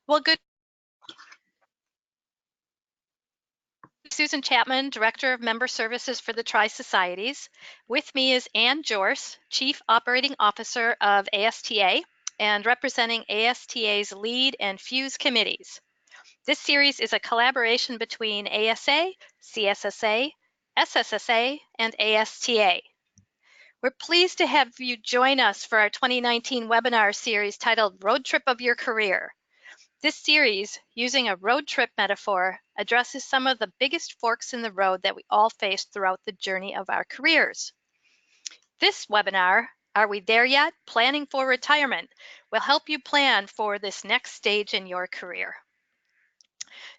Well, good. Susan Chapman, Director of Member Services for the Tri-Societies. With me is Ann Jorce, Chief Operating Officer of ASTA and representing ASTA's lead and FUSE committees. This series is a collaboration between ASA, CSSA, SSSA, and ASTA. We're pleased to have you join us for our 2019 webinar series titled Road Trip of Your Career. This series, using a road trip metaphor, addresses some of the biggest forks in the road that we all face throughout the journey of our careers. This webinar, Are We There Yet? Planning for Retirement, will help you plan for this next stage in your career.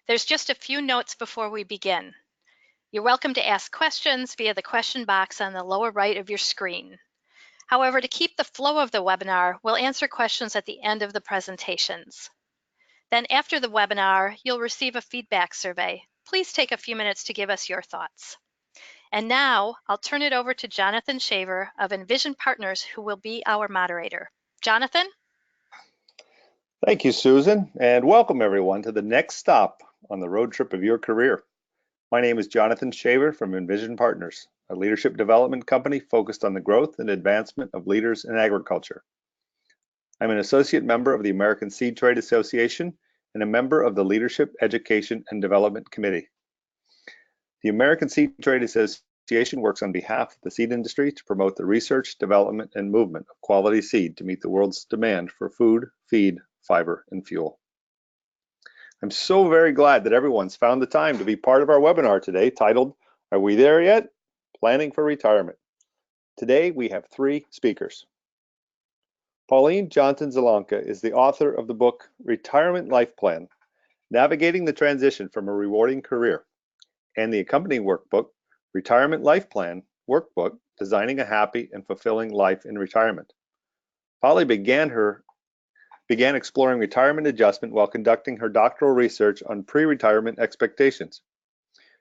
There's just a few notes before we begin. You're welcome to ask questions via the question box on the lower right of your screen. However, to keep the flow of the webinar, we'll answer questions at the end of the presentations. Then after the webinar, you'll receive a feedback survey. Please take a few minutes to give us your thoughts. And now I'll turn it over to Jonathan Shaver of Envision Partners, who will be our moderator. Jonathan? Thank you, Susan, and welcome everyone to the next stop on the road trip of your career. My name is Jonathan Shaver from Envision Partners, a leadership development company focused on the growth and advancement of leaders in agriculture. I'm an associate member of the American Seed Trade Association and a member of the Leadership, Education, and Development Committee. The American Seed Trade Association works on behalf of the seed industry to promote the research, development, and movement of quality seed to meet the world's demand for food, feed, fiber, and fuel. I'm so very glad that everyone's found the time to be part of our webinar today titled, Are We There Yet? Planning for Retirement. Today we have 3 speakers. Pauline Johnson-Ziolonka is the author of the book Retirement Life Plan, Navigating the Transition from a Rewarding Career, and the accompanying workbook, Retirement Life Plan Workbook, Designing a Happy and Fulfilling Life in Retirement. Polly began exploring retirement adjustment while conducting her doctoral research on pre-retirement expectations.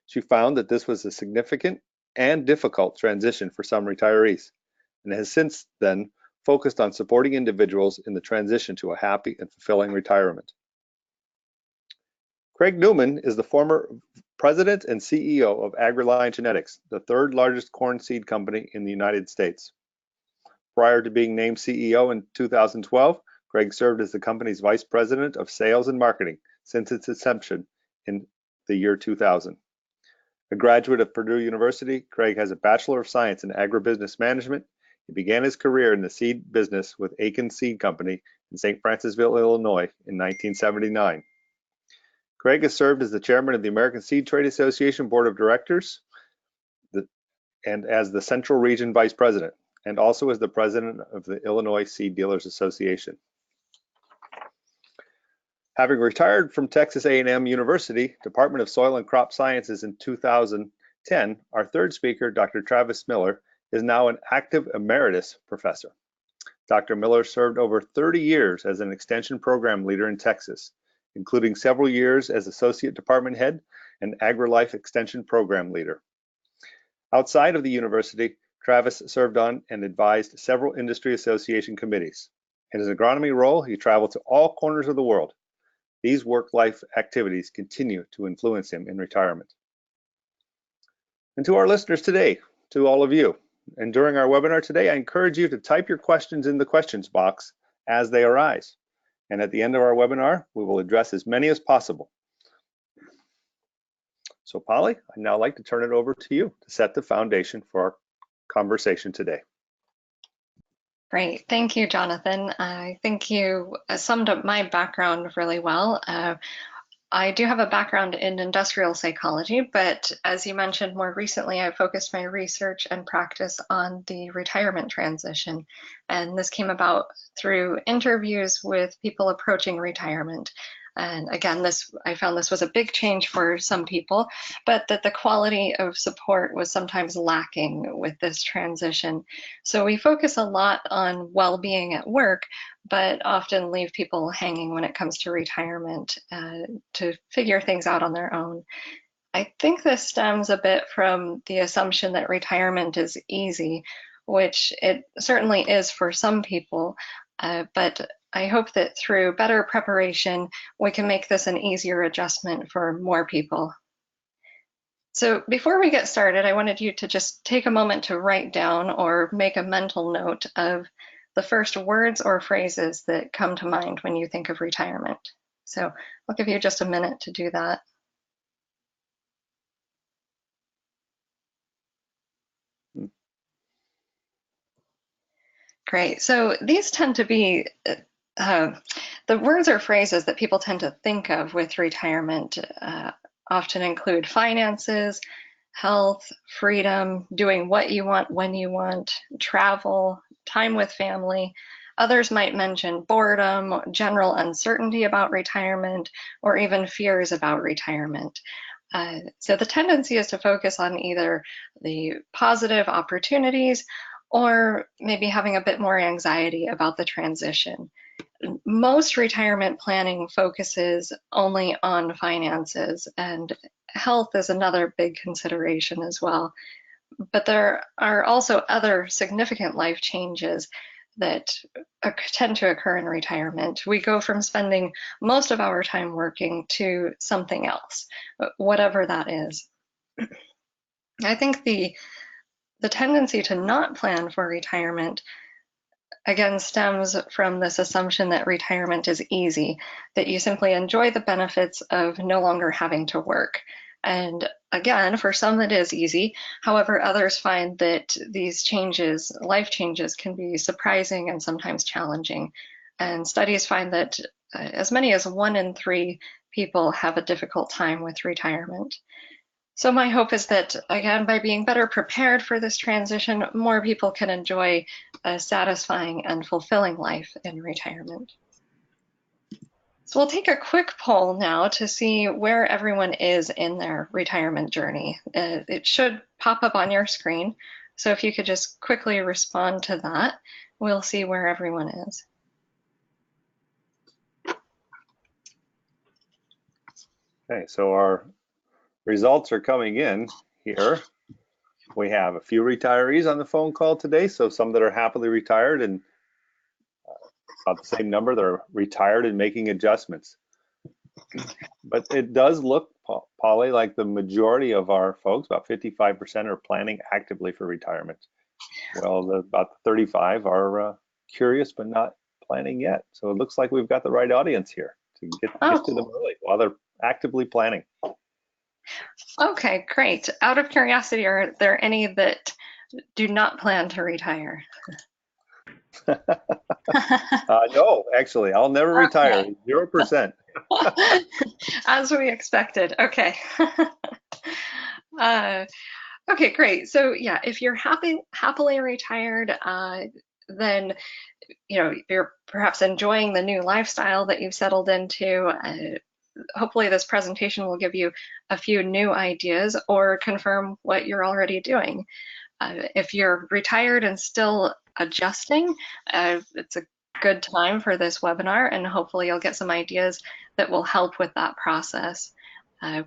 She found that this was a significant and difficult transition for some retirees, and has since then focused on supporting individuals in the transition to a happy and fulfilling retirement. Craig Newman is the former president and CEO of Retired-AgReliant Genetics, the 3rd largest corn seed company in the United States. Prior to being named CEO in 2012, Craig served as the company's vice president of sales and marketing since its inception in the year 2000. A graduate of Purdue University, Craig has a Bachelor of Science in Agribusiness Management. He began his career in the seed business with Aiken Seed Company in St. Francisville, Illinois in 1979. Craig has served as the chairman of the American Seed Trade Association Board of Directors and as the Central Region Vice President, and also as the president of the Illinois Seed Dealers Association. Having retired from Texas A&M University, Department of Soil and Crop Sciences in 2010, our 3rd speaker, Dr. Travis Miller, is now an active emeritus professor. Dr. Miller served over 30 years as an extension program leader in Texas, including several years as associate department head and AgriLife extension program leader. Outside of the university, Travis served on and advised several industry association committees. In his agronomy role, he traveled to all corners of the world. These work-life activities continue to influence him in retirement. And to our listeners today, to all of you, and during our webinar today, I encourage you to type your questions in the questions box as they arise. And at the end of our webinar, we will address as many as possible. So Polly, I'd now like to turn it over to you to set the foundation for our conversation today. Great, thank you, Jonathan. I think you summed up my background really well. I do have a background in industrial psychology, but as you mentioned, more recently, I focused my research and practice on the retirement transition. And this came about through interviews with people approaching retirement. And again, I found this was a big change for some people, but that the quality of support was sometimes lacking with this transition. So we focus a lot on well-being at work, but often leave people hanging when it comes to retirement to figure things out on their own. I think this stems a bit from the assumption that retirement is easy, which it certainly is for some people, but I hope that through better preparation, we can make this an easier adjustment for more people. So before we get started, I wanted you to just take a moment to write down or make a mental note of the first words or phrases that come to mind when you think of retirement. So I'll give you just a minute to do that. Great. So these tend to be the words or phrases that people tend to think of with retirement often include finances, health, freedom, doing what you want when you want, travel, time with family. Others might mention boredom, general uncertainty about retirement, or even fears about retirement. So the tendency is to focus on either the positive opportunities or maybe having a bit more anxiety about the transition. Most retirement planning focuses only on finances, and health is another big consideration as well. But there are also other significant life changes that tend to occur in retirement. We go from spending most of our time working to something else, whatever that is. I think the tendency to not plan for retirement again stems from this assumption that retirement is easy, that you simply enjoy the benefits of no longer having to work. And again, for some it is easy. However, others find that these changes, life changes, can be surprising and sometimes challenging. And studies find that as many as 1 in 3 people have a difficult time with retirement. So my hope is that, again, by being better prepared for this transition, more people can enjoy a satisfying and fulfilling life in retirement. So we'll take a quick poll now to see where everyone is in their retirement journey. It should pop up on your screen. So if you could just quickly respond to that, we'll see where everyone is. Okay, so our results are coming in here. We have a few retirees on the phone call today, so some that are happily retired, and about the same number that are retired and making adjustments. But it does look, Polly, like the majority of our folks, about 55%, are planning actively for retirement. Well, about 35 are curious but not planning yet. So it looks like we've got the right audience here to get to them early while they're actively planning. Okay, great. Out of curiosity, are there any that do not plan to retire? No, actually, I'll never retire. 0%. As we expected. Okay. Okay, great. So yeah, if you're happily retired, then you're perhaps enjoying the new lifestyle that you've settled into. Hopefully this presentation will give you a few new ideas or confirm what you're already doing. If you're retired and still adjusting, it's a good time for this webinar, and hopefully you'll get some ideas that will help with that process.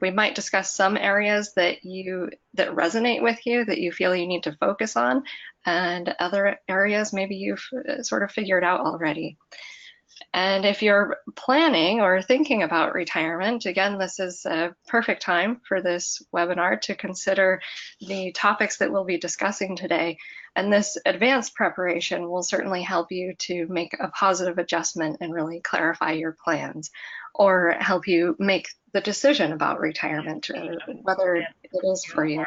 We might discuss some areas that resonate with you, that you feel you need to focus on, and other areas maybe you've sort of figured out already. And if you're planning or thinking about retirement, again, this is a perfect time for this webinar to consider the topics that we'll be discussing today. And this advanced preparation will certainly help you to make a positive adjustment and really clarify your plans, or help you make the decision about retirement, whether it is for you.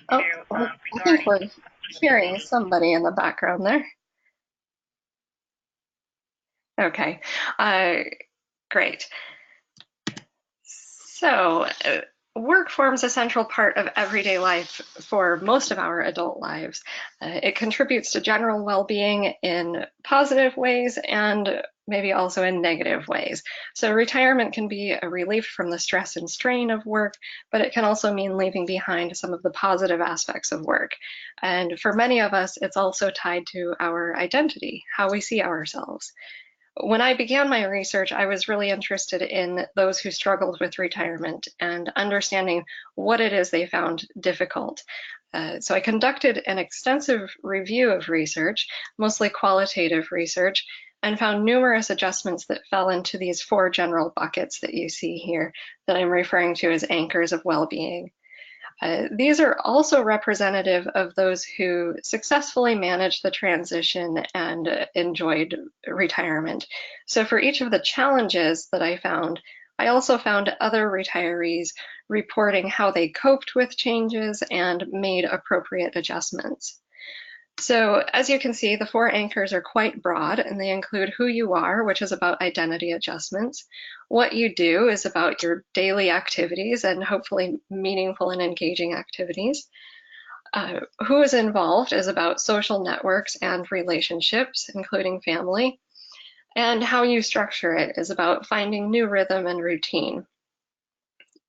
Oh, I think we're hearing somebody in the background there. Okay, great. So work forms a central part of everyday life for most of our adult lives. It contributes to general well-being in positive ways and maybe also in negative ways. So retirement can be a relief from the stress and strain of work, but it can also mean leaving behind some of the positive aspects of work. And for many of us, it's also tied to our identity, how we see ourselves. When I began my research, I was really interested in those who struggled with retirement and understanding what it is they found difficult. So I conducted an extensive review of research, mostly qualitative research, and found numerous adjustments that fell into these 4 general buckets that you see here that I'm referring to as anchors of well-being. These are also representative of those who successfully managed the transition and enjoyed retirement. So for each of the challenges that I found, I also found other retirees reporting how they coped with changes and made appropriate adjustments. So as you can see, the 4 anchors are quite broad, and they include who you are, which is about identity adjustments. What you do is about your daily activities and hopefully meaningful and engaging activities. Who is involved is about social networks and relationships, including family. And how you structure it is about finding new rhythm and routine.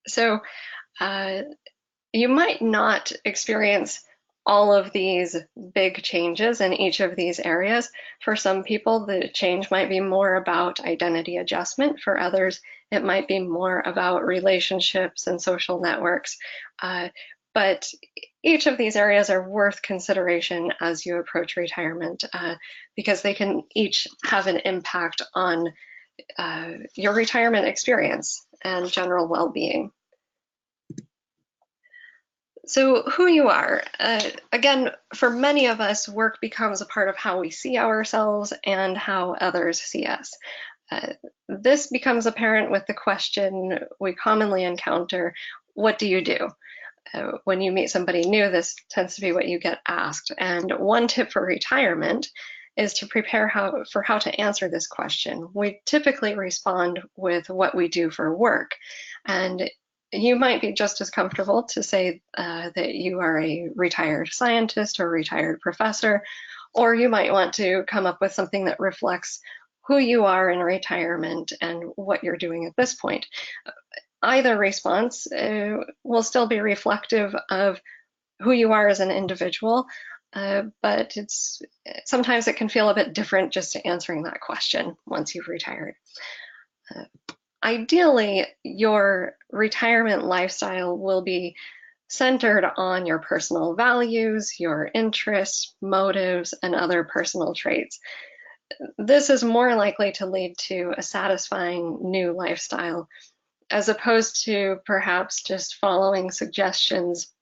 So you might not experience all of these big changes in each of these areas. For some people, the change might be more about identity adjustment. For others, it might be more about relationships and social networks. But each of these areas are worth consideration as you approach retirement because they can each have an impact on your retirement experience and general well-being. So who you are, again, for many of us, work becomes a part of how we see ourselves and how others see us. This becomes apparent with the question we commonly encounter, what do you do? When you meet somebody new, this tends to be what you get asked. And one tip for retirement is to prepare for how to answer this question. We typically respond with what we do for work. And you might be just as comfortable to say that you are a retired scientist or retired professor, or you might want to come up with something that reflects who you are in retirement and what you're doing at this point. Either response will still be reflective of who you are as an individual, but sometimes it can feel a bit different just answering that question once you've retired. Ideally, your retirement lifestyle will be centered on your personal values, your interests, motives, and other personal traits. This is more likely to lead to a satisfying new lifestyle, as opposed to perhaps just following suggestions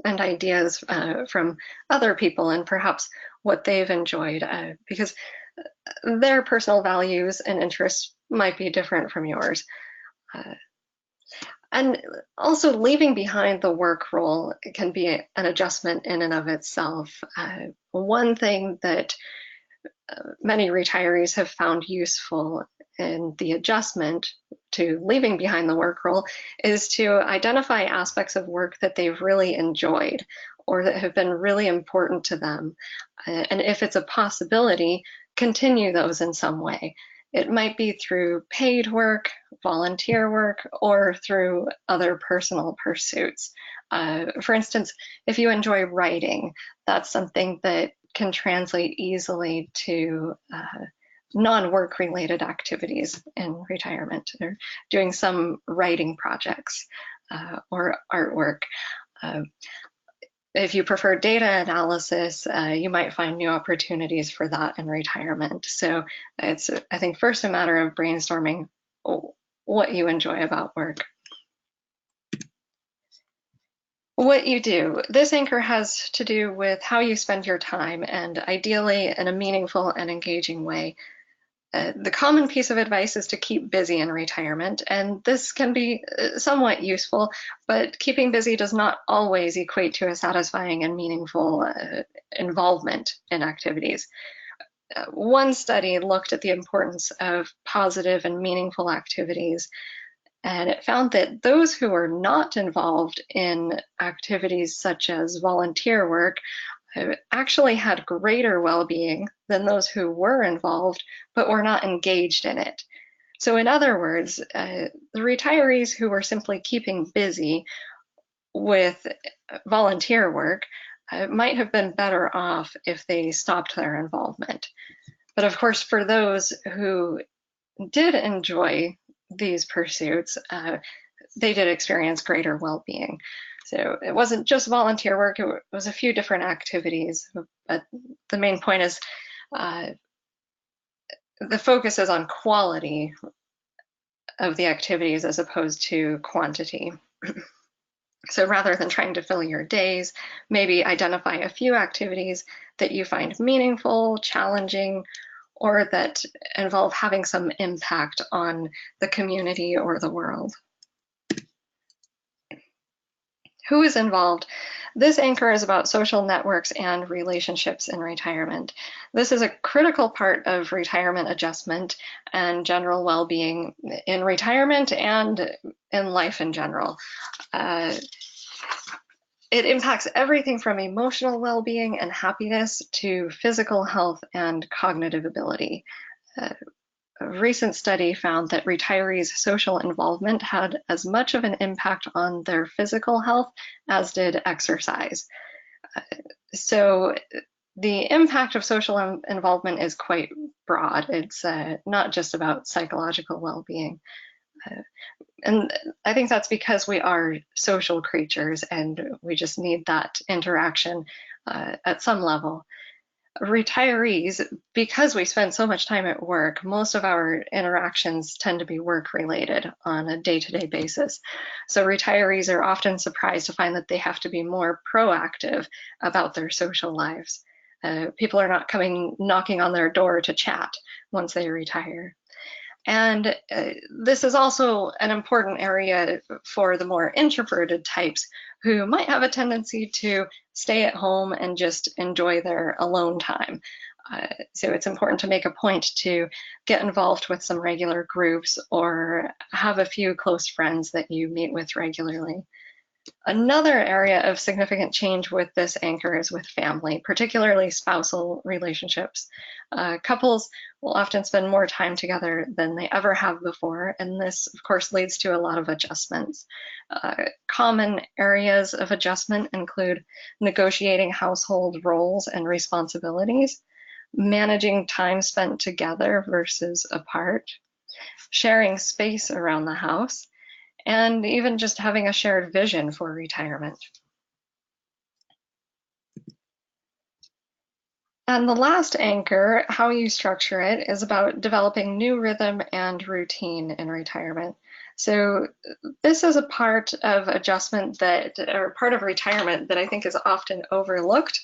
and ideas from other people and perhaps what they've enjoyed, because their personal values and interests might be different from yours. And also leaving behind the work role can be an adjustment in and of itself. One thing that many retirees have found useful in the adjustment to leaving behind the work role is to identify aspects of work that they've really enjoyed or that have been really important to them. And if it's a possibility, continue those in some way. It might be through paid work, volunteer work, or through other personal pursuits. For instance, if you enjoy writing, that's something that can translate easily to non-work related activities in retirement, or doing some writing projects or artwork. If you prefer data analysis, you might find new opportunities for that in retirement. So it's, I think, first a matter of brainstorming what you enjoy about work. What you do. This anchor has to do with how you spend your time, and ideally in a meaningful and engaging way. The common piece of advice is to keep busy in retirement, and this can be somewhat useful, but keeping busy does not always equate to a satisfying and meaningful involvement in activities. One study looked at the importance of positive and meaningful activities, and it found that those who were not involved in activities such as volunteer work actually had greater well-being than those who were involved but were not engaged in it. So in other words, the retirees who were simply keeping busy with volunteer work might have been better off if they stopped their involvement. But of course, for those who did enjoy these pursuits, they did experience greater well-being. So it wasn't just volunteer work, it was a few different activities, but the main point is the focus is on quality of the activities as opposed to quantity. So rather than trying to fill your days, maybe identify a few activities that you find meaningful, challenging, or that involve having some impact on the community or the world. Who is involved? This anchor is about social networks and relationships in retirement. This is a critical part of retirement adjustment and general well-being in retirement and in life in general. It impacts everything from emotional well-being and happiness to physical health and cognitive ability. A recent study found that retirees' social involvement had as much of an impact on their physical health as did exercise. So the impact of social involvement is quite broad. It's not just about psychological well-being. And I think that's because we are social creatures and we just need that interaction at some level. Retirees, because we spend so much time at work, most of our interactions tend to be work related on a day-to-day basis. So retirees are often surprised to find that they have to be more proactive about their social lives. People are not coming knocking on their door to chat once they retire. And this is also an important area for the more introverted types who might have a tendency to stay at home and just enjoy their alone time. So it's important to make a point to get involved with some regular groups or have a few close friends that you meet with regularly. Another area of significant change with this anchor is with family, particularly spousal relationships. Couples will often spend more time together than they ever have before, and this, of course, leads to a lot of adjustments. Common areas of adjustment include negotiating household roles and responsibilities, managing time spent together versus apart, sharing space around the house, and even just having a shared vision for retirement. And the last anchor, how you structure it, is about developing new rhythm and routine in retirement. So this is a part of adjustment or part of retirement that I think is often overlooked,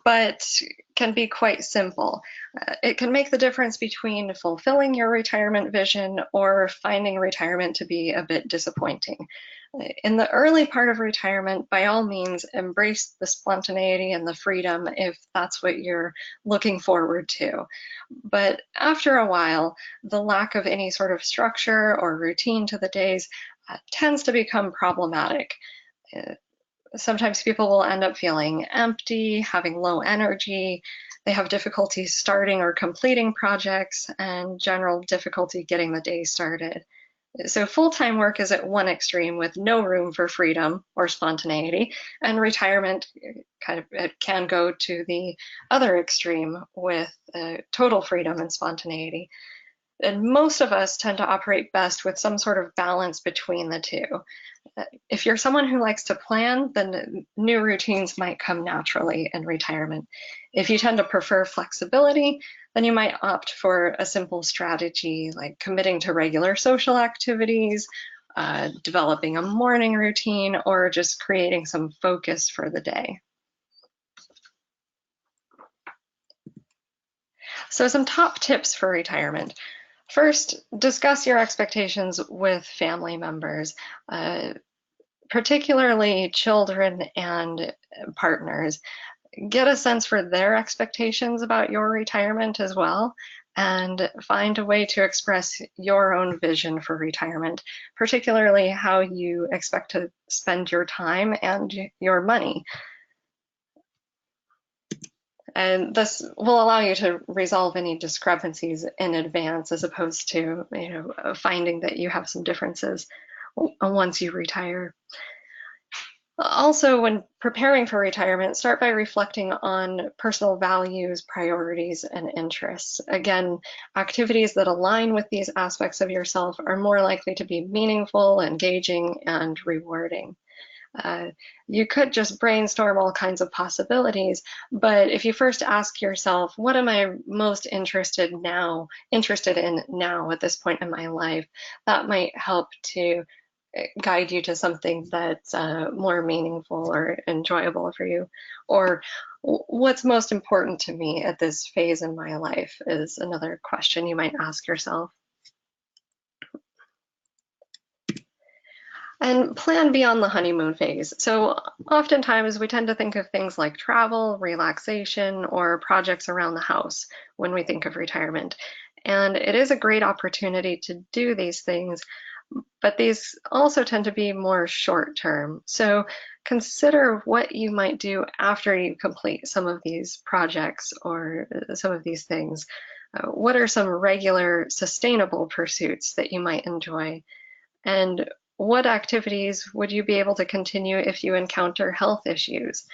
but can be quite simple. It can make the difference between fulfilling your retirement vision or finding retirement to be a bit disappointing. In the early part of retirement, by all means, embrace the spontaneity and the freedom if that's what you're looking forward to. But after a while, the lack of any sort of structure or routine to the days tends to become problematic. Sometimes people will end up feeling empty, having low energy. They have difficulty starting or completing projects and general difficulty getting the day started. So full-time work is at one extreme with no room for freedom or spontaneity, and retirement it can go to the other extreme with total freedom and spontaneity. And most of us tend to operate best with some sort of balance between the two. If you're someone who likes to plan, then new routines might come naturally in retirement. If you tend to prefer flexibility, then you might opt for a simple strategy like committing to regular social activities, developing a morning routine, or just creating some focus for the day. So some top tips for retirement. First, discuss your expectations with family members, particularly children and partners. Get a sense for their expectations about your retirement as well, and find a way to express your own vision for retirement, particularly how you expect to spend your time and your money. And this will allow you to resolve any discrepancies in advance as opposed to finding that you have some differences once you retire. Also, when preparing for retirement, start by reflecting on personal values, priorities, and interests. Again, activities that align with these aspects of yourself are more likely to be meaningful, engaging, and rewarding. Uh, you could just brainstorm all kinds of possibilities, but if you first ask yourself, what am I most interested in now at this point in my life, that might help to guide you to something that's more meaningful or enjoyable for you. Or what's most important to me at this phase in my life is another question you might ask yourself. And plan beyond the honeymoon phase. So oftentimes we tend to think of things like travel, relaxation, or projects around the house when we think of retirement. And it is a great opportunity to do these things, but these also tend to be more short term. So consider what you might do after you complete some of these projects or some of these things. What are some regular sustainable pursuits that you might enjoy? And what activities would you be able to continue if you encounter health issues?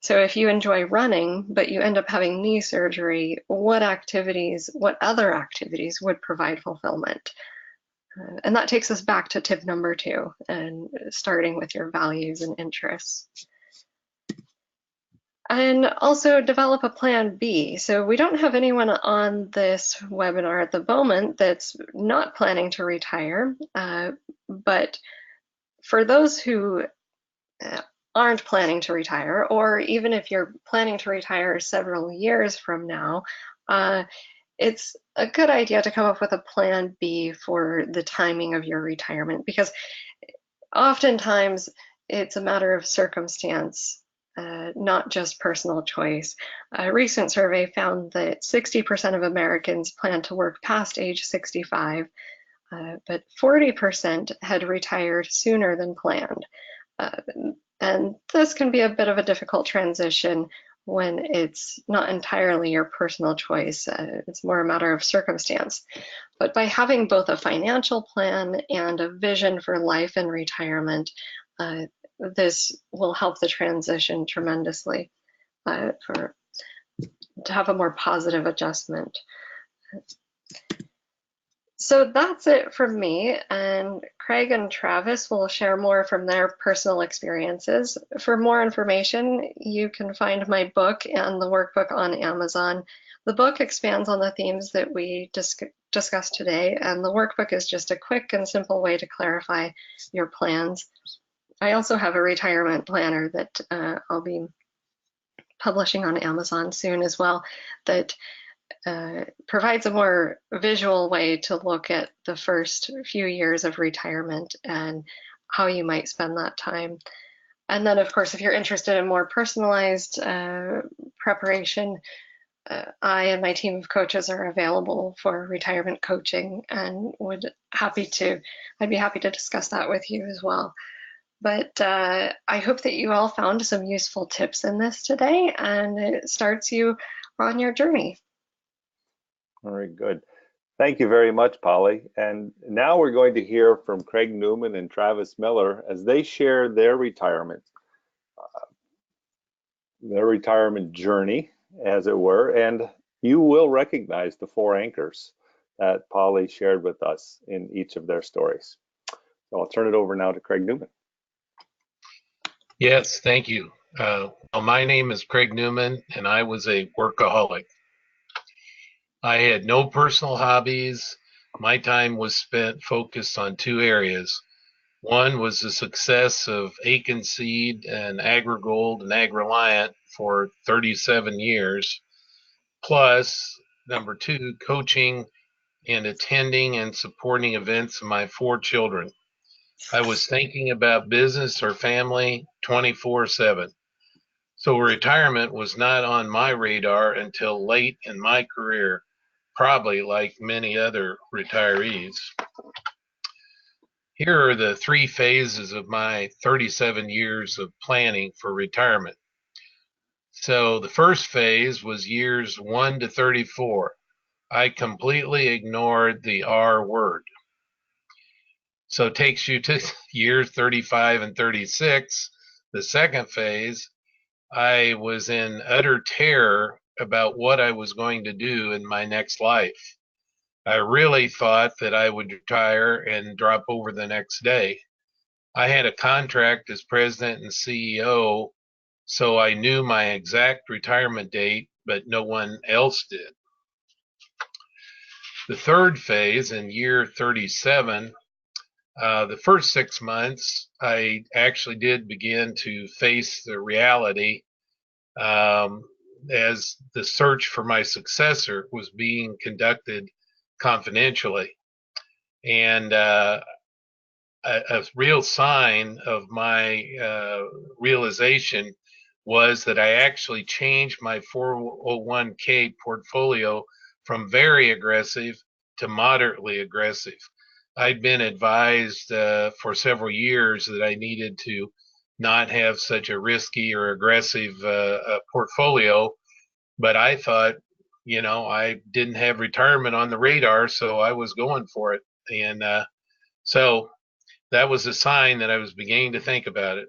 So if you enjoy running, but you end up having knee surgery, what other activities would provide fulfillment? And that takes us back to tip number 2, and starting with your values and interests. And also develop a plan B. So we don't have anyone on this webinar at the moment that's not planning to retire, but for those who aren't planning to retire, or even if you're planning to retire several years from now, it's a good idea to come up with a plan B for the timing of your retirement, because oftentimes it's a matter of circumstance, not just personal choice. A recent survey found that 60% of Americans plan to work past age 65, but 40% had retired sooner than planned. And this can be a bit of a difficult transition when it's not entirely your personal choice. It's more a matter of circumstance. But by having both a financial plan and a vision for life and retirement, this will help the transition tremendously to have a more positive adjustment. So that's it from me, and Craig and Travis will share more from their personal experiences. For more information, you can find my book and the workbook on Amazon. The book expands on the themes that we discussed today, and the workbook is just a quick and simple way to clarify your plans. I also have a retirement planner that I'll be publishing on Amazon soon as well, that provides a more visual way to look at the first few years of retirement and how you might spend that time. And then, of course, if you're interested in more personalized preparation, I and my team of coaches are available for retirement coaching, and I'd be happy to discuss that with you as well. But I hope that you all found some useful tips in this today, and it starts you on your journey. Very good. Thank you very much, Polly. And now we're going to hear from Craig Newman and Travis Miller as they share their retirement journey, as it were. And you will recognize the 4 anchors that Polly shared with us in each of their stories. So I'll turn it over now to Craig Newman. Yes, thank you. Well, my name is Craig Newman, and I was a workaholic. I had no personal hobbies. My time was spent focused on 2 areas. One was the success of Aiken Seed and AgriGold and AgReliant for 37 years, plus number 2, coaching and attending and supporting events of my 4 children. I was thinking about business or family 24/7. So retirement was not on my radar until late in my career, probably like many other retirees. Here are the 3 phases of my 37 years of planning for retirement. So the first phase was years 1 to 34. I completely ignored the R word. So it takes you to years 35 and 36. The second phase, I was in utter terror about what I was going to do in my next life. I really thought that I would retire and drop over the next day. I had a contract as president and CEO, so I knew my exact retirement date, but no one else did. The third phase in year 37, the first 6 months, I actually did begin to face the reality as the search for my successor was being conducted confidentially. And a real sign of my realization was that I actually changed my 401k portfolio from very aggressive to moderately aggressive. I'd been advised for several years that I needed to not have such a risky or aggressive portfolio, but I thought, I didn't have retirement on the radar, so I was going for it. And so that was a sign that I was beginning to think about it.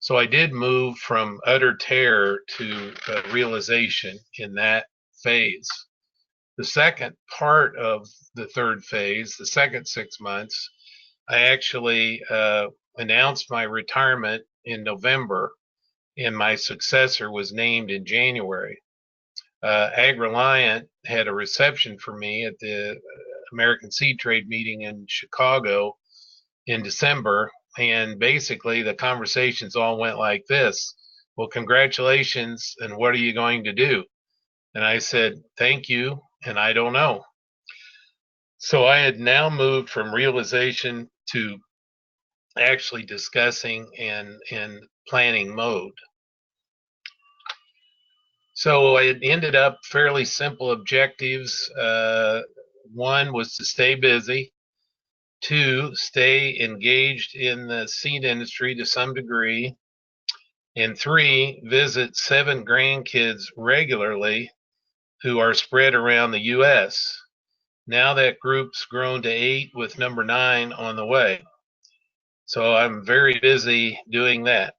So I did move from utter terror to realization in that phase. The second part of the third phase, the second 6 months, I actually announced my retirement in November, and my successor was named in January. AgReliant had a reception for me at the American Seed Trade meeting in Chicago in December, and basically the conversations all went like this. Well, congratulations, and what are you going to do? And I said, thank you, and I don't know. So I had now moved from realization to actually discussing and planning mode. So it ended up fairly simple objectives. One was to stay busy. Two, stay engaged in the seed industry to some degree. And three, visit 7 grandkids regularly who are spread around the U.S. Now that group's grown to 8 with number 9 on the way. So I'm very busy doing that.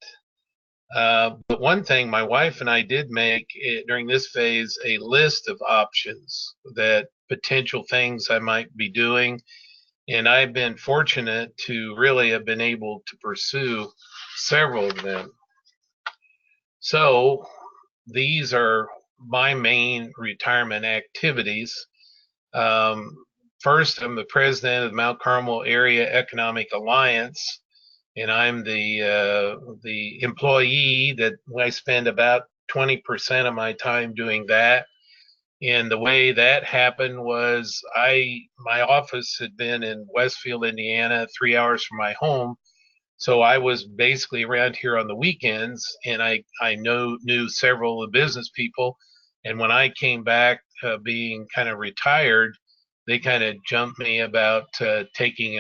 But one thing, my wife and I did make during this phase a list of options, that potential things I might be doing. And I've been fortunate to really have been able to pursue several of them. So these are my main retirement activities. First, I'm the president of the Mount Carmel Area Economic Alliance, and I'm the employee that I spend about 20% of my time doing that. And the way that happened was my office had been in Westfield, Indiana, 3 hours from my home. So I was basically around here on the weekends, and I knew several of the business people. And when I came back, being kind of retired, they kind of jumped me about taking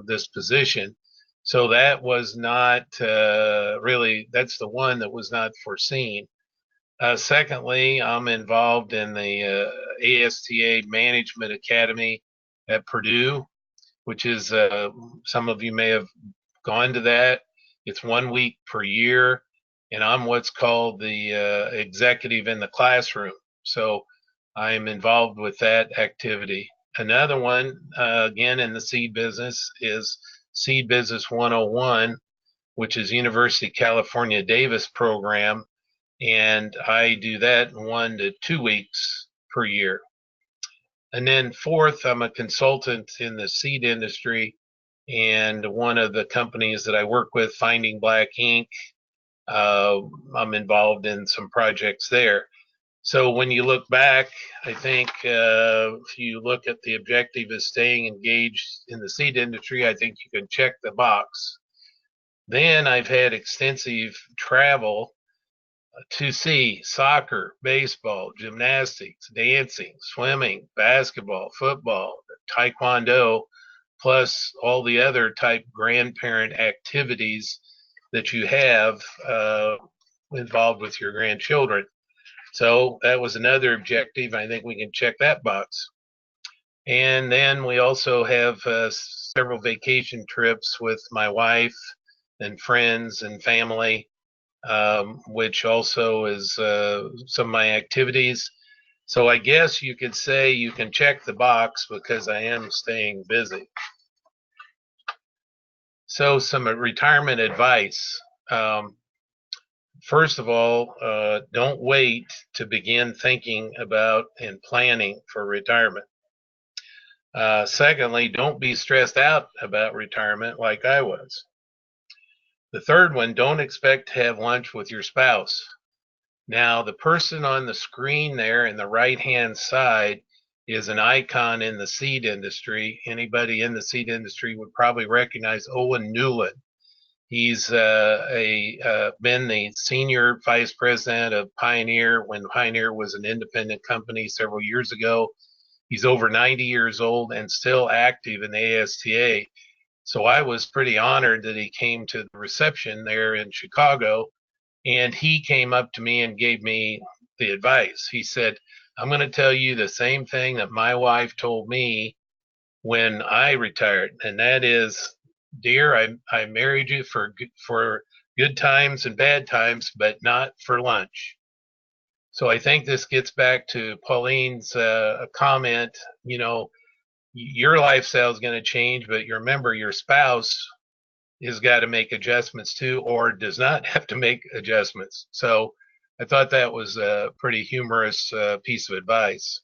this position. So that was not really, that's the one that was not foreseen. Secondly, I'm involved in the ASTA Management Academy at Purdue, which is, some of you may have gone to that. It's 1 week per year, and I'm what's called the executive in the classroom. So I'm involved with that activity. Another one, again in the seed business, is Seed Business 101, which is University of California Davis program, and I do that 1 to 2 weeks per year. And then fourth, I'm a consultant in the seed industry, and one of the companies that I work with, Finding Black Ink, I'm involved in some projects there. So when you look back, I think if you look at the objective as staying engaged in the seed industry, I think you can check the box. Then I've had extensive travel to see soccer, baseball, gymnastics, dancing, swimming, basketball, football, taekwondo, plus all the other type grandparent activities that you have involved with your grandchildren. So that was another objective. I think we can check that box. And then we also have several vacation trips with my wife and friends and family. which also is some of my activities. So I guess you could say you can check the box because I am staying busy. So some retirement advice. First of all, don't wait to begin thinking about and planning for retirement. Secondly, don't be stressed out about retirement like I was. The third one, don't expect to have lunch with your spouse. Now, the person on the screen there in the right-hand side is an icon in the seed industry. Anybody in the seed industry would probably recognize Owen Newman. He's been the senior vice president of Pioneer when Pioneer was an independent company several years ago. He's over 90 years old and still active in the ASTA. So I was pretty honored that he came to the reception there in Chicago, and he came up to me and gave me the advice. He said, I'm going to tell you the same thing that my wife told me when I retired, and that is, dear, I married you for good times and bad times, but not for lunch. So I think this gets back to Pauline's comment. You know, your lifestyle is going to change, but you remember your spouse has got to make adjustments too, or does not have to make adjustments. So I thought that was a pretty humorous piece of advice.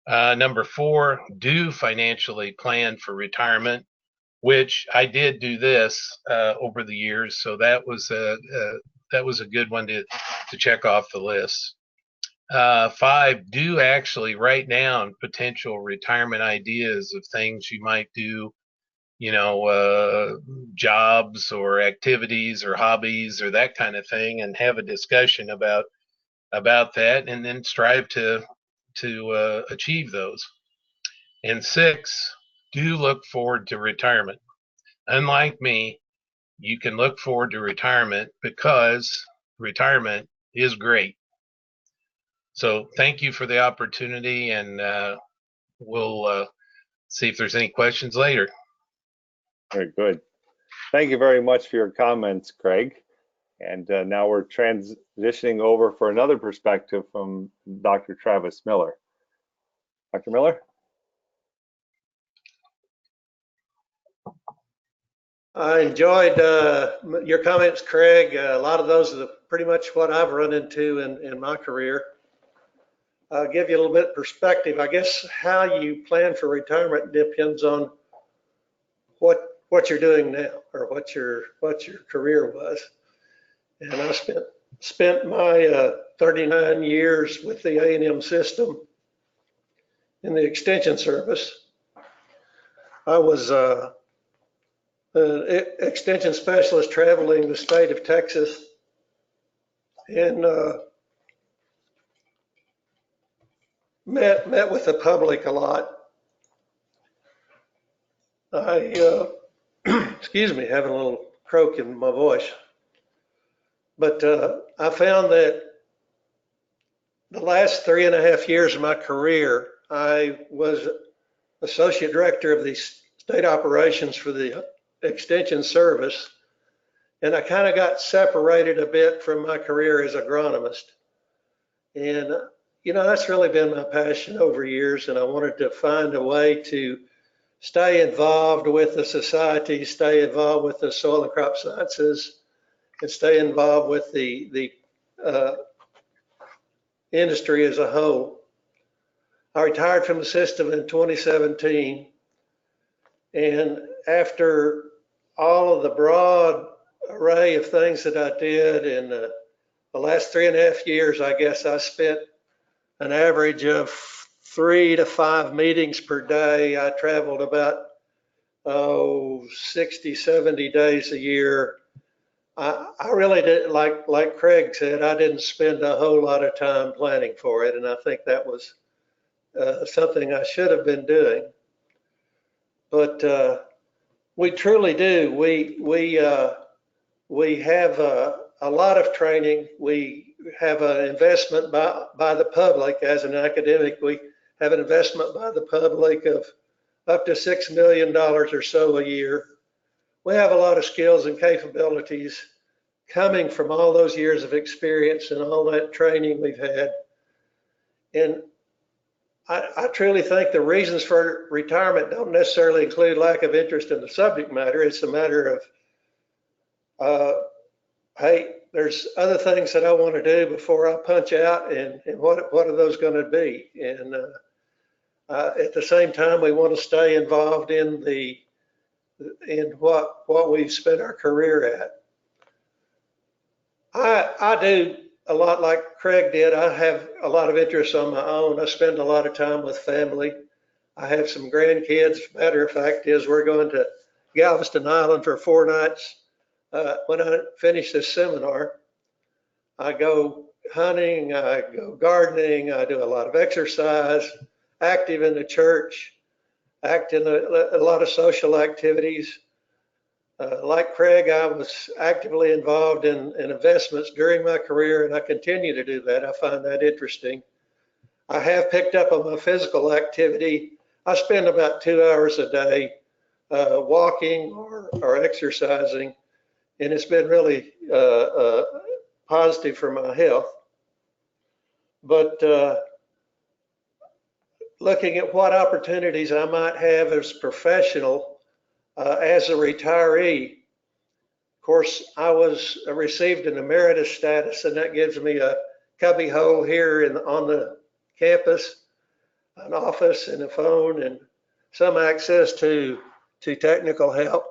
Number 4, do financially plan for retirement, which I did do this over the years. So that was a good one to check off the list. 5, do actually write down potential retirement ideas of things you might do, you know, jobs or activities or hobbies or that kind of thing, and have a discussion about that, and then strive to achieve those. And 6, do look forward to retirement. Unlike me, you can look forward to retirement because retirement is great. So thank you for the opportunity, and we'll see if there's any questions later. Very good. Thank you very much for your comments, Craig. And now we're transitioning over for another perspective from Dr. Travis Miller. Dr. Miller? I enjoyed your comments, Craig. A lot of those are pretty much what I've run into in my career. I'll give you a little bit of perspective. I guess how you plan for retirement depends on what you're doing now, or what your career was. And I spent my 39 years with the A&M system in the extension service. I was an extension specialist traveling the state of Texas, and met with the public a lot. I excuse me, having a little croak in my voice. But I found that the last 3.5 years of my career, I was associate director of the state operations for the extension service, and I kind of got separated a bit from my career as agronomist. And you know, that's really been my passion over years, and I wanted to find a way to stay involved with the society, stay involved with the soil and crop sciences, and stay involved with the industry as a whole. I retired from the system in 2017, and after all of the broad array of things that I did in the last 3.5 years, I guess I spent an average of 3 to 5 meetings per day. I traveled about 60, 70 days a year. I really did, like Craig said, I didn't spend a whole lot of time planning for it, and I think that was something I should have been doing. But we truly do. We have a lot of training. We have an investment by the public. As an academic, we have an investment by the public of up to $6 million or so a year. We have a lot of skills and capabilities coming from all those years of experience and all that training we've had. And I truly think the reasons for retirement don't necessarily include lack of interest in the subject matter. It's a matter of, hey, there's other things that I want to do before I punch out, and what are those going to be? And at the same time, we want to stay involved in what we've spent our career at. I do a lot like Craig did. I have a lot of interests on my own. I spend a lot of time with family. I have some grandkids. Matter of fact is we're going to Galveston Island for 4 nights. When I finish this seminar, I go hunting, I go gardening, I do a lot of exercise, active in the church, act in a lot of social activities. Like Craig, I was actively involved in investments during my career, and I continue to do that. I find that interesting. I have picked up on my physical activity. I spend about 2 hours a day walking or exercising, and it's been really positive for my health. But looking at what opportunities I might have as professional, as a retiree, of course, I received an emeritus status, and that gives me a cubby hole here on the campus, an office and a phone, and some access to technical help.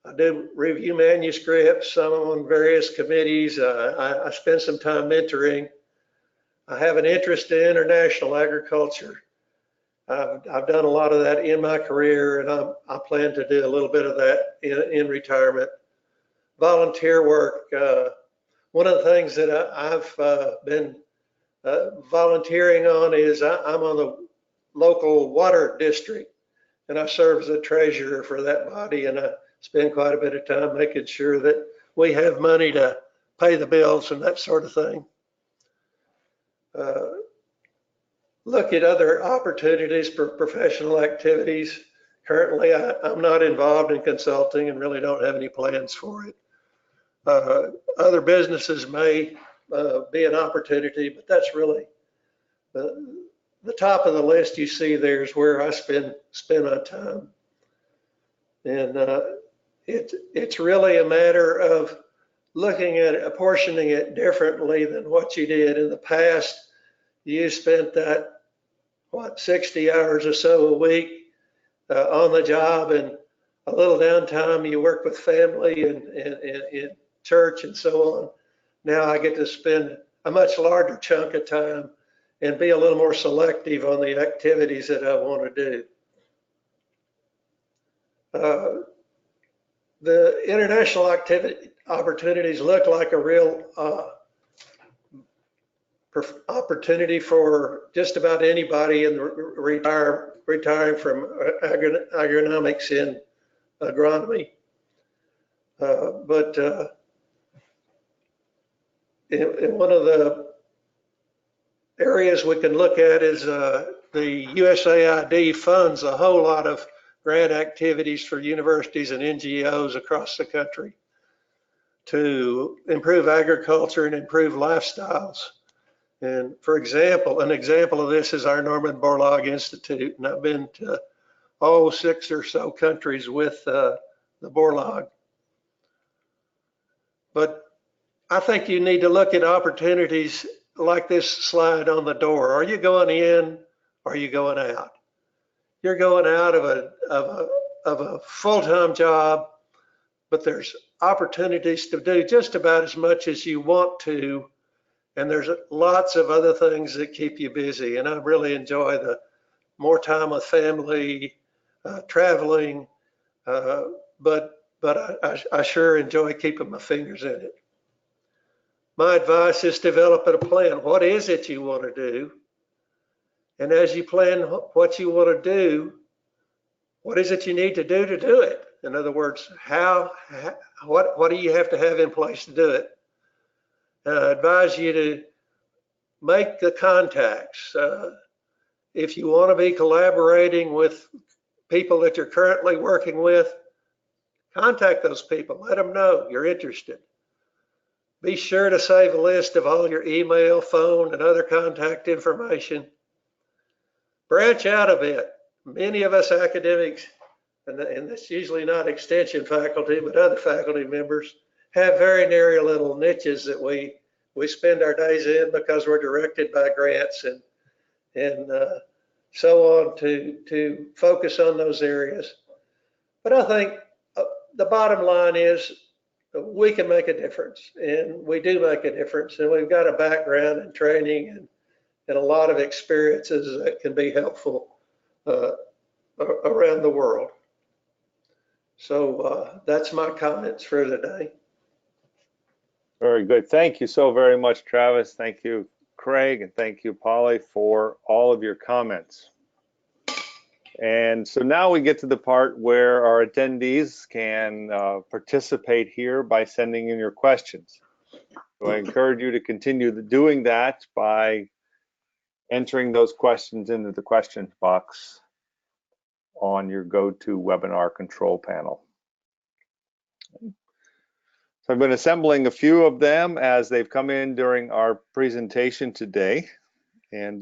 I do review manuscripts, some on various committees. I spend some time mentoring. I have an interest in international agriculture. I've done a lot of that in my career, and I plan to do a little bit of that in retirement. Volunteer work. One of the things that I've been volunteering on is I'm on the local water district, and I serve as a treasurer for that body, and I spend quite a bit of time making sure that we have money to pay the bills and that sort of thing. Look at other opportunities for professional activities. Currently, I'm not involved in consulting and really don't have any plans for it. Other businesses may be an opportunity, but that's really the top of the list you see there is where I spend my time. And it's really a matter of looking at it, apportioning it differently than what you did in the past. You spent that, 60 hours or so a week on the job, and a little downtime. You work with family and church and so on. Now I get to spend a much larger chunk of time and be a little more selective on the activities that I want to do. The international opportunities look like a real opportunity for just about anybody in retiring from agronomics in agronomy. But in one of the areas we can look at is the USAID funds a whole lot of grant activities for universities and NGOs across the country to improve agriculture and improve lifestyles. And for example, an example of this is our Norman Borlaug Institute, and I've been to 6 or so countries with the Borlaug. But I think you need to look at opportunities like this slide on the door. Are you going in or are you going out? You're going out of a full-time job, but there's opportunities to do just about as much as you want to, and there's lots of other things that keep you busy. And I really enjoy the more time with family, traveling, but I sure enjoy keeping my fingers in it. My advice is develop a plan. What is it you want to do? And as you plan what you want to do, what is it you need to do it? In other words, what do you have to have in place to do it? I advise you to make the contacts. If you want to be collaborating with people that you're currently working with, contact those people. Let them know you're interested. Be sure to save a list of all your email, phone, and other contact information. Branch out a bit. Many of us academics, and it's usually not extension faculty, but other faculty members, have very narrow little niches that we spend our days in because we're directed by grants and so on to focus on those areas. But I think the bottom line is we can make a difference, and we do make a difference, and we've got a background and training and a lot of experiences that can be helpful around the world. So that's my comments for today. Very good. Thank you so very much, Travis. Thank you, Craig, and thank you, Polly, for all of your comments. And so now we get to the part where our attendees can participate here by sending in your questions. So I encourage you to continue doing that by entering those questions into the questions box on your GoToWebinar control panel. So I've been assembling a few of them as they've come in during our presentation today. And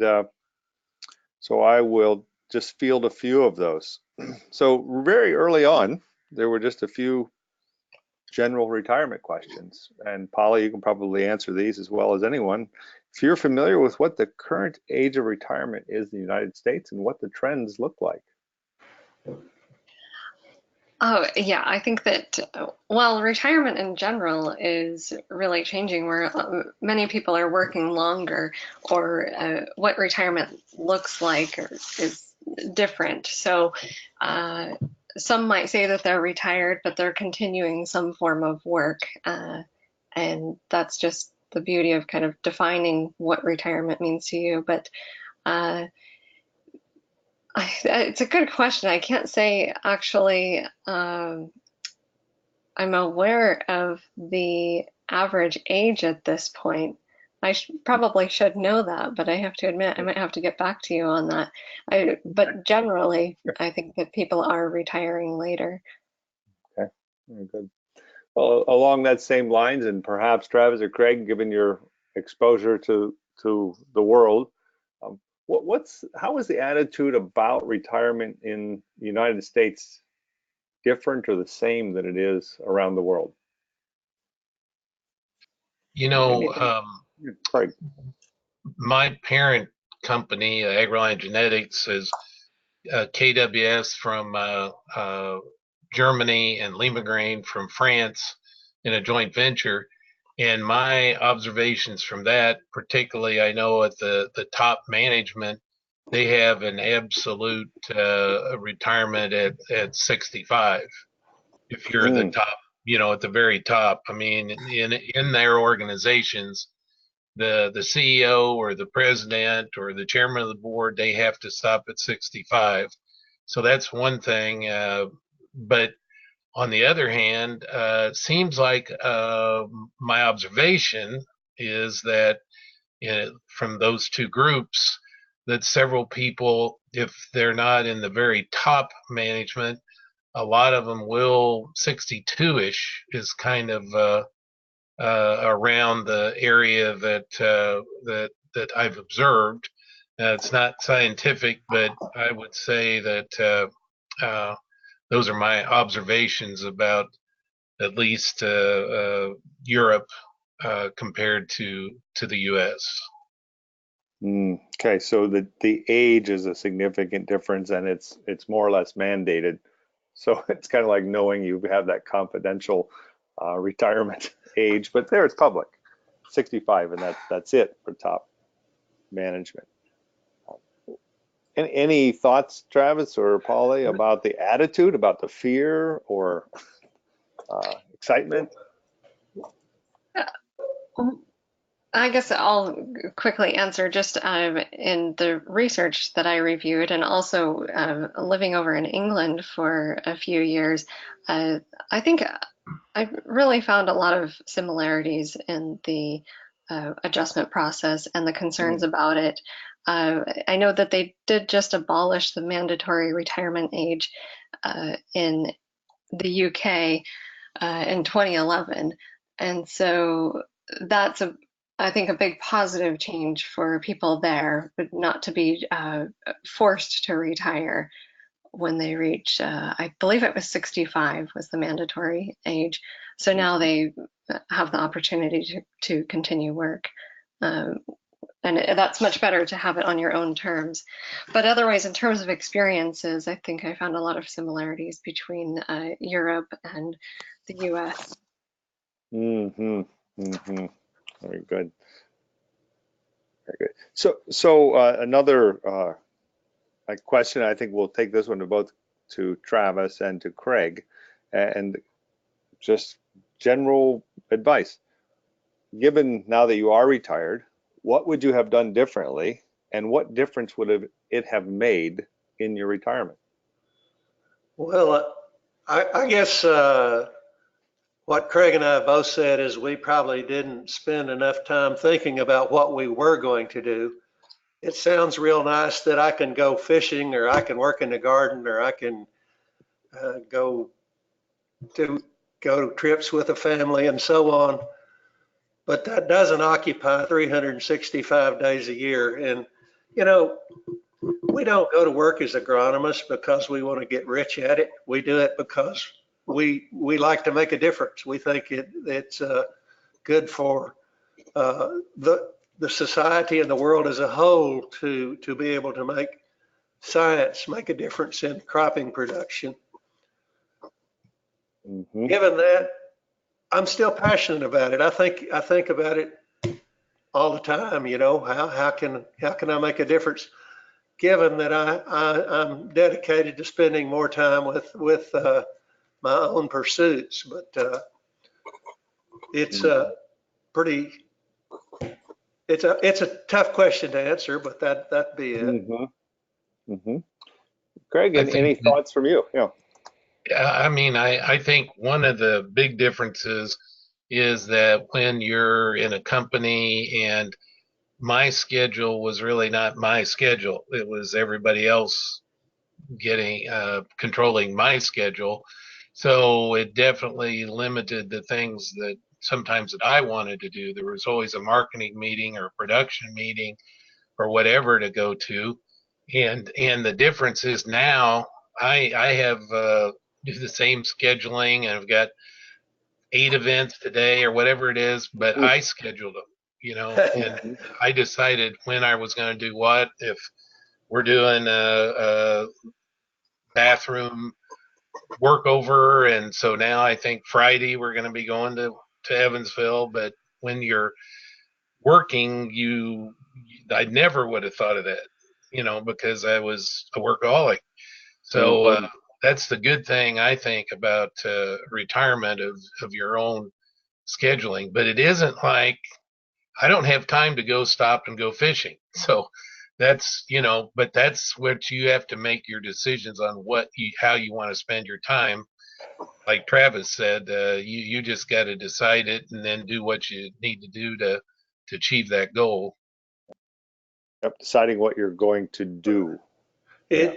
so I will just field a few of those. So very early on, there were just a few general retirement questions. And Polly, you can probably answer these as well as anyone. If you're familiar with what the current age of retirement is in the United States and what the trends look like. Oh, yeah, I think that, well, retirement in general is really changing where many people are working longer, or what retirement looks like is different. So some might say that they're retired, but they're continuing some form of work. And that's just the beauty of kind of defining what retirement means to you. But it's a good question. I can't say actually I'm aware of the average age at this point. I probably should know that, but I have to admit I might have to get back to you on that. But generally, I think that people are retiring later. Okay, very good. Well, along that same lines, and perhaps Travis or Craig, given your exposure to the world, how is the attitude about retirement in the United States different or the same than it is around the world? You know, Craig. My parent company, AgReliant Genetics, is KWS from Germany and Limagrain from France in a joint venture. And my observations from that, particularly, I know at the top management, they have an absolute retirement at 65. If you're the top, at the very top. I mean, in their organizations, the CEO or the president or the chairman of the board, they have to stop at 65. So that's one thing. But on the other hand, seems like my observation is that from those two groups, that several people, if they're not in the very top management, a lot of them will 62-ish is kind of around the area that I've observed. It's not scientific, but I would say that those are my observations about at least Europe compared to the U.S. Okay, so the age is a significant difference, and it's more or less mandated. So it's kind of like knowing you have that confidential retirement age, but there it's public, 65, and that's it for top management. Any thoughts, Travis or Polly, about the attitude, about the fear or excitement? I guess I'll quickly answer just in the research that I reviewed, and also living over in England for a few years, I think I really found a lot of similarities in the adjustment process and the concerns about it. I know that they did just abolish the mandatory retirement age in the UK in 2011. And so that's I think a big positive change for people there, but not to be forced to retire when they reach, I believe it was 65 was the mandatory age. So now they have the opportunity to continue work. Um, and that's much better to have it on your own terms. But otherwise, in terms of experiences, I think I found a lot of similarities between Europe and the US. Mm-hmm. Mm-hmm. Very good. Very good. So another question. I think we'll take this one to Travis and to Craig, and just general advice. Given now that you are retired, what would you have done differently, and what difference would it have made in your retirement? Well, I guess what Craig and I both said is we probably didn't spend enough time thinking about what we were going to do. It sounds real nice that I can go fishing, or I can work in the garden, or I can go to trips with a family and so on. But that doesn't occupy 365 days a year. And, you know, we don't go to work as agronomists because we want to get rich at it. We do it because we like to make a difference. We think it's good for the society and the world as a whole to be able to make science make a difference in cropping production. Mm-hmm. Given that, I'm still passionate about it. I think about it all the time. You know, how can I make a difference? Given that I'm dedicated to spending more time with my own pursuits, but it's pretty. It's a tough question to answer, but that'd be it. Mm-hmm. Mm-hmm. Craig, I and think any thoughts from you? Yeah. I mean, I think one of the big differences is that when you're in a company, and my schedule was really not my schedule, it was everybody else getting controlling my schedule. So it definitely limited the things that sometimes that I wanted to do. There was always a marketing meeting or a production meeting or whatever to go to. And the difference is now I have do the same scheduling, and I've got 8 events today or whatever it is, but I scheduled them, and Mm-hmm. I decided when I was going to do what. If we're doing a bathroom workover, and so now I think Friday we're going to be going to Evansville. But when you're working, I never would have thought of that, because I was a workaholic. So Mm-hmm. that's the good thing I think about retirement of your own scheduling. But it isn't like I don't have time to go stop and go fishing. So but that's what you have to make your decisions on, how you want to spend your time. Like Travis said, you just got to decide it and then do what you need to do to achieve that goal. Yep. Deciding what you're going to do. Yeah.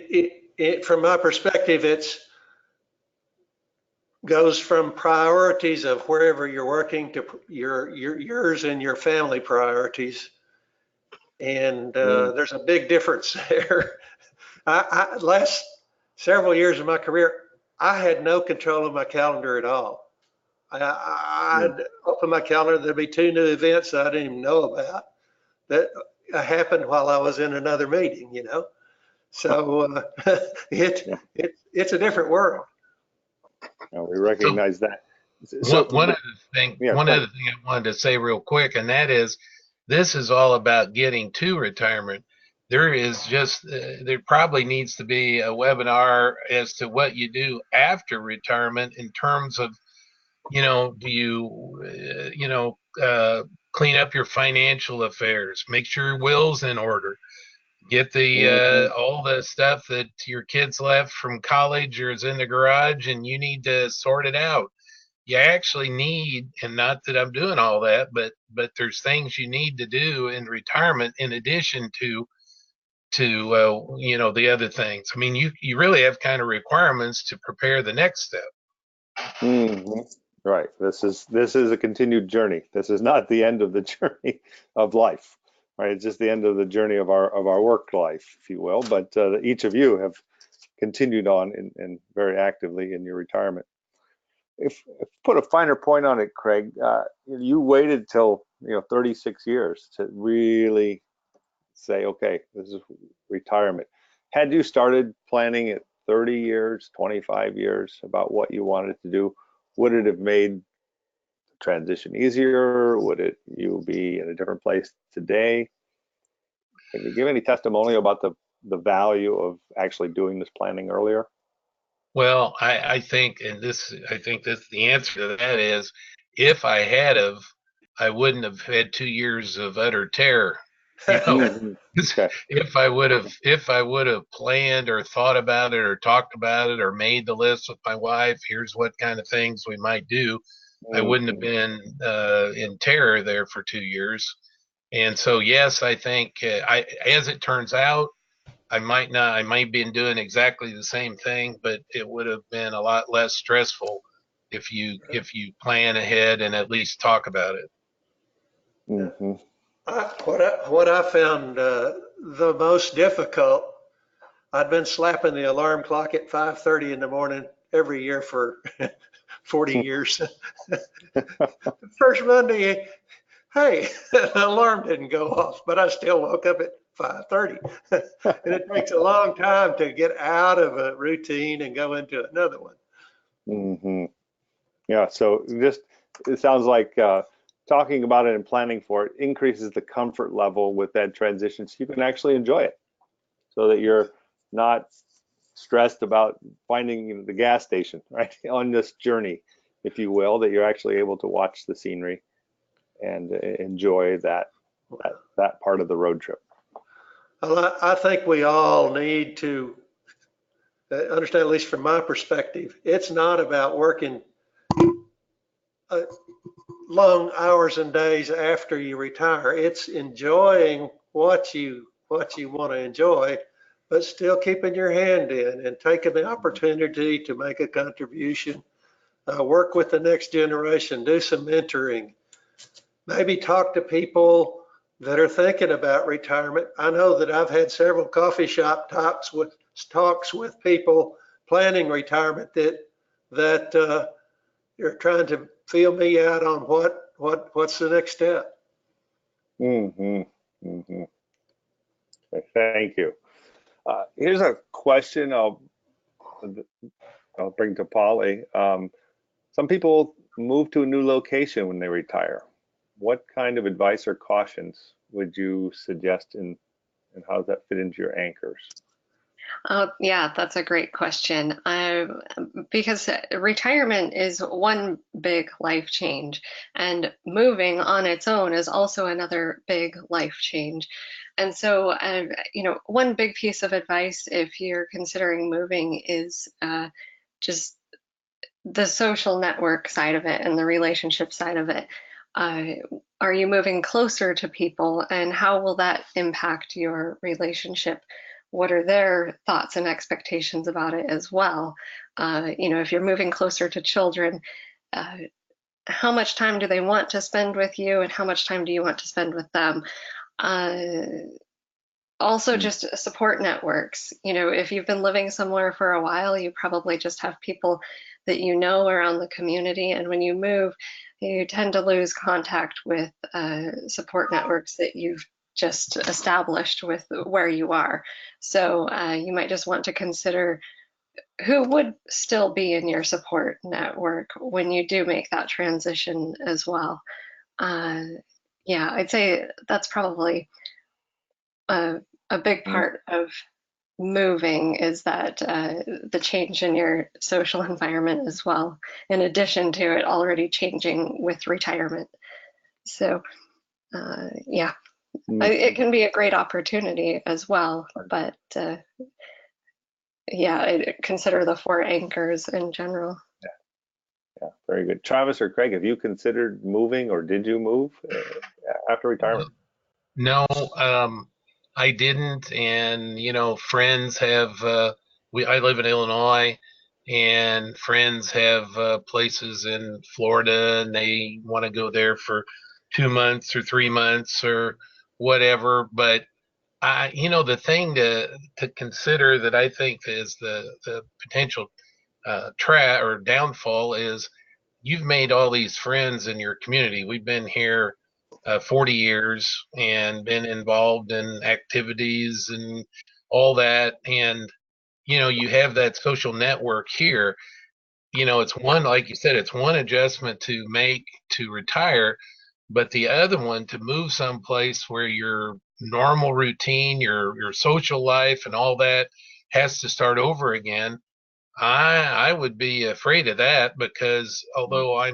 It from my perspective, it's goes from priorities of wherever you're working to yours and your family priorities. And there's a big difference there. Last several years of my career, I had no control of my calendar at all. I'd open my calendar, there'd be 2 new events I didn't even know about that happened while I was in another meeting, So Yeah. it's a different world. We So recognize that. So, one yeah, go other ahead. thing I wanted to say real quick, and that is, this is all about getting to retirement. There probably needs to be a webinar as to what you do after retirement in terms of, do you, clean up your financial affairs, make sure your will's in order, get the Mm-hmm. all the stuff that your kids left from college or is in the garage, and you need to sort it out. You actually need, and not that I'm doing all that, but there's things you need to do in retirement in addition to the other things. I mean, you really have kind of requirements to prepare the next step. Mm-hmm. Right. This is a continued journey. This is not the end of the journey of life, right? It's just the end of the journey of our work life, if you will. But each of you have continued on and very actively in your retirement. If put a finer point on it, Craig, you waited till 36 years to really say, okay, this is retirement. Had you started planning at 30 years, 25 years about what you wanted to do, would it have made the transition easier? Would you be in a different place today? Can you give any testimonial about the value of actually doing this planning earlier? Well, I think, I think this the answer to that is, if I had of, I wouldn't have had 2 years of utter terror. You know, Mhm. Okay. if I would have planned or thought about it or talked about it or made the list with my wife, here's what kind of things we might do, I wouldn't have Mhm. been in terror there for 2 years. And so, yes, I think as it turns out, I might not, I might be doing exactly the same thing, but it would have been a lot less stressful if you plan ahead and at least talk about it. Mhm. What I found the most difficult, I'd been slapping the alarm clock at 5:30 in the morning every year for 40 years. First Monday, hey, the alarm didn't go off, but I still woke up at 5:30. And it takes a long time to get out of a routine and go into another one. Mhm. Yeah, so it sounds like talking about it and planning for it increases the comfort level with that transition so you can actually enjoy it so that you're not stressed about finding the gas station, right, on this journey, if you will, that you're actually able to watch the scenery and enjoy that part of the road trip. Well, I think we all need to understand, at least from my perspective, it's not about working uh, long hours and days after you retire. It's enjoying what you want to enjoy, but still keeping your hand in and taking the opportunity to make a contribution, work with the next generation, do some mentoring, maybe talk to people that are thinking about retirement. I know that I've had several coffee shop talks with people planning retirement that you're trying to feel me out on what's the next step. Mm-hmm. Mm-hmm. Thank you. Here's a question I'll bring to Polly. Some people move to a new location when they retire. What kind of advice or cautions would you suggest, and how does that fit into your anchors? Yeah, that's a great question. Because retirement is one big life change, and moving on its own is also another big life change. And so, one big piece of advice if you're considering moving is just the social network side of it and the relationship side of it. Uh, are you moving closer to people, and how will that impact your relationship? What are their thoughts and expectations about it as well? If you're moving closer to children, uh, how much time do they want to spend with you, and how much time do you want to spend with them? Uh, Also, Mm. just support networks. If you've been living somewhere for a while, you probably just have people that you know around the community. And when you move, you tend to lose contact with support networks that you've just established with where you are. So you might just want to consider who would still be in your support network when you do make that transition as well. Uh, yeah, I'd say that's probably a, a big Mm. part of moving is that the change in your social environment as well, in addition to it already changing with retirement. So, yeah, it Mhm. can be a great opportunity as well. But yeah, consider the four anchors in general. Yeah, very good. Travis or Craig, have you considered moving, or did you move after retirement? No, I didn't. And, friends have, I live in Illinois, and friends have places in Florida, and they want to go there for 2 months or 3 months or whatever. But the thing to consider that I think is the potential or downfall is you've made all these friends in your community. We've been here 40 years and been involved in activities and all that. And, you have that social network here. It's one, like you said, it's one adjustment to make to retire, but the other one to move someplace where your normal routine, your social life and all that has to start over again. I would be afraid of that because although I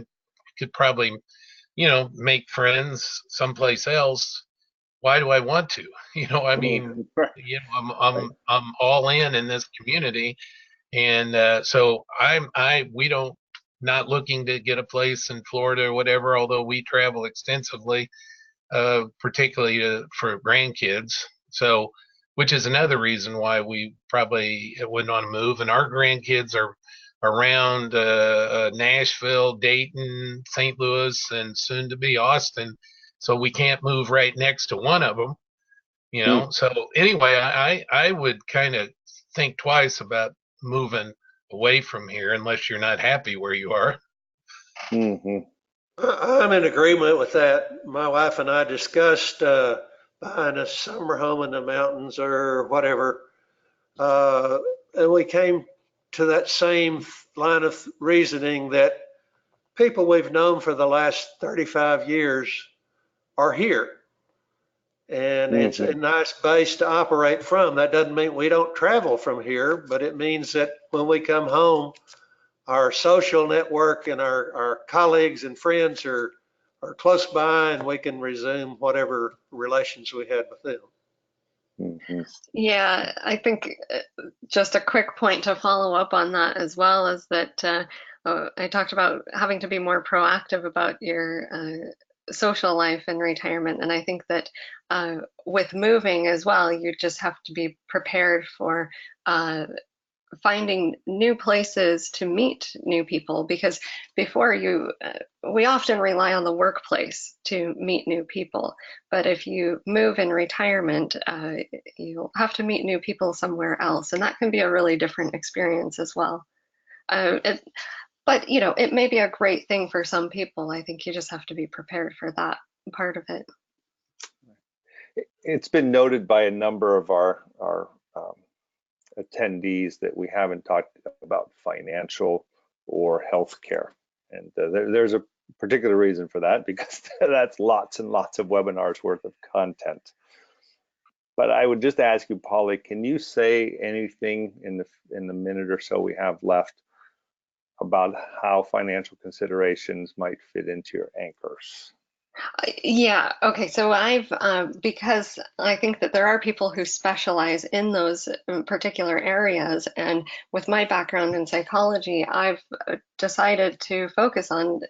could probably, make friends someplace else, why do I want to? I mean, Right. I'm all in this community, and so we don't not looking to get a place in Florida or whatever. Although we travel extensively, particularly for grandkids. So, which is another reason why we probably wouldn't want to move. And our grandkids are around Nashville, Dayton, St. Louis, and soon to be Austin. So we can't move right next to one of them. Mm. So anyway, I would kind of think twice about moving away from here unless you're not happy where you are. Hmm. I'm in agreement with that. My wife and I discussed buying a summer home in the mountains or whatever, uh, and we came to that same line of reasoning that people we've known for the last 35 years are here. And it's Hmm. a nice base to operate from. That doesn't mean we don't travel from here, but it means that when we come home, our social network and our colleagues and friends are close by and we can resume whatever relations we had with them. Hmm. Yeah, I think just a quick point to follow up on that as well is that I talked about having to be more proactive about your social life in retirement. And I think that with moving as well, you just have to be prepared for uh, finding new places to meet new people because before we often rely on the workplace to meet new people, but if you move in retirement, you'll have to meet new people somewhere else, and that can be a really different experience as well. But it may be a great thing for some people. I think you just have to be prepared for that part of it. It's been noted by a number of our attendees that we haven't talked about financial or healthcare, and there's a particular reason for that because that's lots and lots of webinars worth of content. But I would just ask you, Polly, can you say anything in the minute or so we have left about how financial considerations might fit into your anchors? Yeah, okay. So because I think that there are people who specialize in those particular areas, and with my background in psychology, I've decided to focus on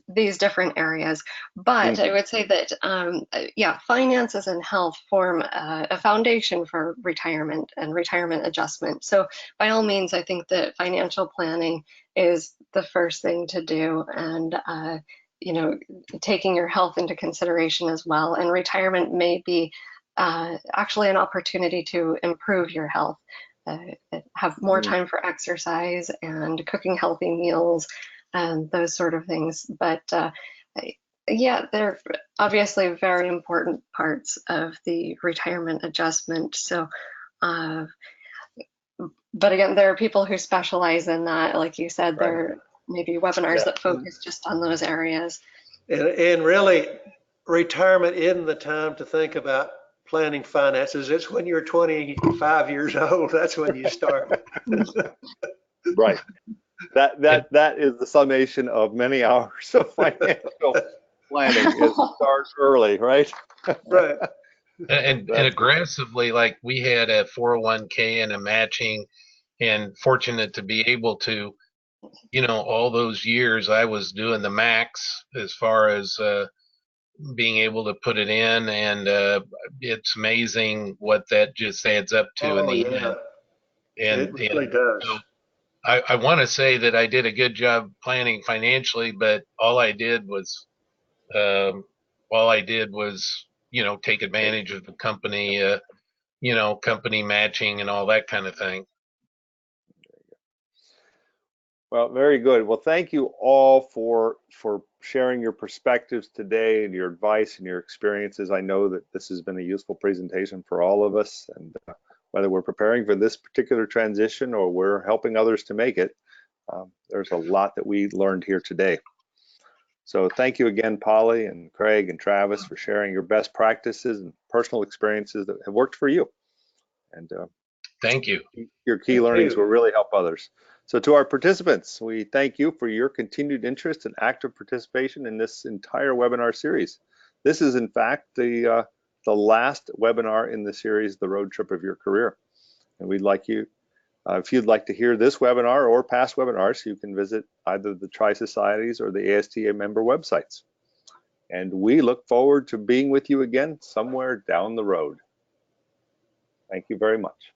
these different areas. But I Hmm. would say that, yeah, finances and health form a foundation for retirement and retirement adjustment. So by all means, I think that financial planning is the first thing to do, and you know, taking your health into consideration as well. And retirement may be actually an opportunity to improve your health. Uh, have more time for exercise and cooking healthy meals and those sort of things. But yeah, they're obviously very important parts of the retirement adjustment. So, uh, but again, there are people who specialize in that. Like you said, Right. there may be webinars Yeah. that focus just on those areas. And really, retirement isn't the time to think about planning finances. It's when you're 25 years old. That's when you start. Right. That And, that that is the summation of many hours of financial planning. Is start early, right? Right. and That's aggressively, like we had a 401k and a matching, and fortunate to be able to, all those years I was doing the max as far as being able to put it in, and it's amazing what that just adds up to in Oh, the yeah. end. It And really does. so I want to say that I did a good job planning financially, but um, all I did was, take advantage of the company, company matching and all that kind of thing. Well, very good. Well, thank you all for sharing your perspectives today and your advice and your experiences. I know that this has been a useful presentation for all of us, and whether we're preparing for this particular transition or we're helping others to make it, there's a lot that we learned here today. So thank you again, Polly and Craig and Travis, for sharing your best practices and personal experiences that have worked for you. And Thank you. your key Thank learnings you. will really help others. So to our participants, we thank you for your continued interest and active participation in this entire webinar series. This is in fact the last webinar in the series, The Road Trip of Your Career. And we'd like you, if you'd like to hear this webinar or past webinars, you can visit either the Tri-Societies or the ASTA member websites. And we look forward to being with you again somewhere down the road. Thank you very much.